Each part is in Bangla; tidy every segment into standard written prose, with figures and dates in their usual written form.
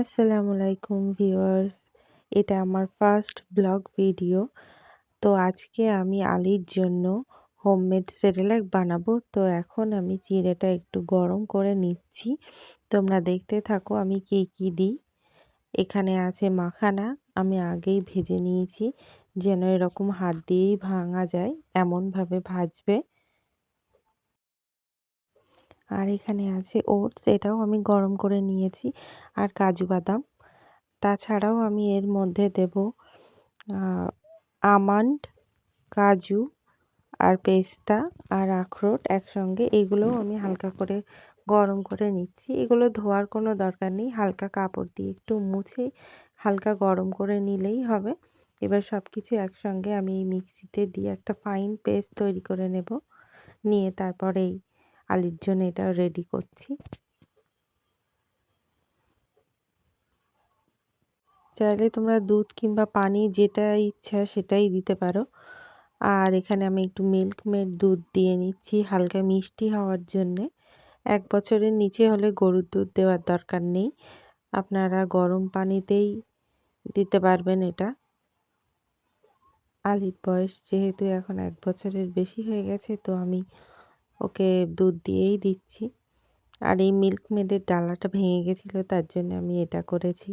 আসসালামু আলাইকুম ভিউয়ার্স, এটা আমার ফার্স্ট ব্লগ ভিডিও। তো আজকে আমি আলীর জন্য হোমমেড সেরেলাক বানাবো। তো এখন আমি চিড়েটা একটু গরম করে নিচ্ছি। তোমরা দেখতে থাকো আমি কি দিই। এখানে আছে মাখানা, আমি আগেই ভেজে নিয়েছি যেন এরকম হাত দিয়েই ভাঙা যায় এমনভাবে ভাজবে। আর এখানে আছে ওটস, এটাও আমি গরম করে নিয়েছি, আর কাজু বাদাম। তাছাড়াও আমি এর মধ্যে দেব আমন্ড, কাজু আর পেস্তা আর আখরোট একসঙ্গে। এগুলোও আমি হালকা করে গরম করে নিচ্ছি। এগুলো ধোয়ার কোনো দরকার নেই, হালকা কাপড় দিয়ে একটু মুছে হালকা গরম করে নিলেই হবে। এবার সব কিছু একসঙ্গে আমি এই মিক্সিতে দিয়ে একটা ফাইন পেস্ট তৈরি করে নেব। নিয়ে তারপরে এই আলুর জন্য এটা রেডি করছি। চাইলে তোমরা দুধ কিংবা পানি যেটা ইচ্ছা সেটাই দিতে পারো। আর এখানে আমি একটু মিল্ক মেড দুধ দিয়ে নিচ্ছি হালকা মিষ্টি হওয়ার জন্যে। 1 বছরের নিচে হলে গরুর দুধ দেওয়ার দরকার নেই, আপনারা গরম পানিতেই দিতে পারবেন এটা। আলির বয়স যেহেতু এখন 1 বছরের বেশি হয়ে গেছে, তো আমি ওকে দুধ দিয়েই দিচ্ছি। আর এই মিল্ক মেডের ডালাটা ভেঙে গেছিলো, তার জন্য আমি এটা করেছি।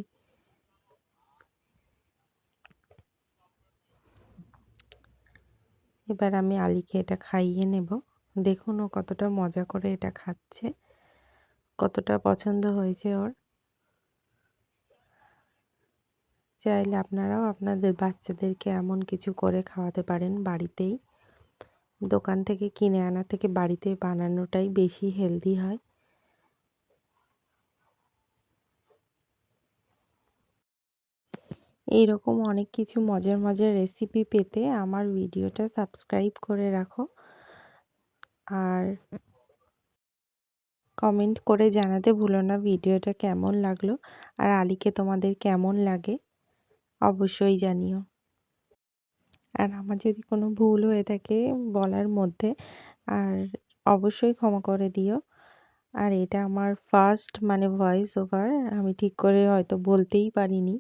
এবার আমি আলীকে এটা খাইয়ে নেব। দেখুন ও কতটা মজা করে এটা খাচ্ছে, কতটা পছন্দ হয়েছে ওর। চাইলে আপনারাও আপনাদের বাচ্চাদেরকে এমন কিছু করে খাওয়াতে পারেন বাড়িতেই। দোকান থেকে কিনে আনা থেকে বাড়িতে বানানোটাই বেশি হেলদি হয়। এইরকম অনেক কিছু মজার মজার রেসিপি পেতে আমার ভিডিওটা সাবস্ক্রাইব করে রাখো, আর কমেন্ট করে জানাতে ভুলো না ভিডিওটা কেমন লাগলো, আর আলীকে তোমাদের কেমন লাগে অবশ্যই জানিও। আর আমার যদি কোনো ভুল হয়ে থাকে বলার মধ্যে, আর অবশ্যই ক্ষমা করে দিও। আর এটা আমার ফার্স্ট ভয়েস ওভার, আমি ঠিক করে হয়তো বলতেই পারিনি।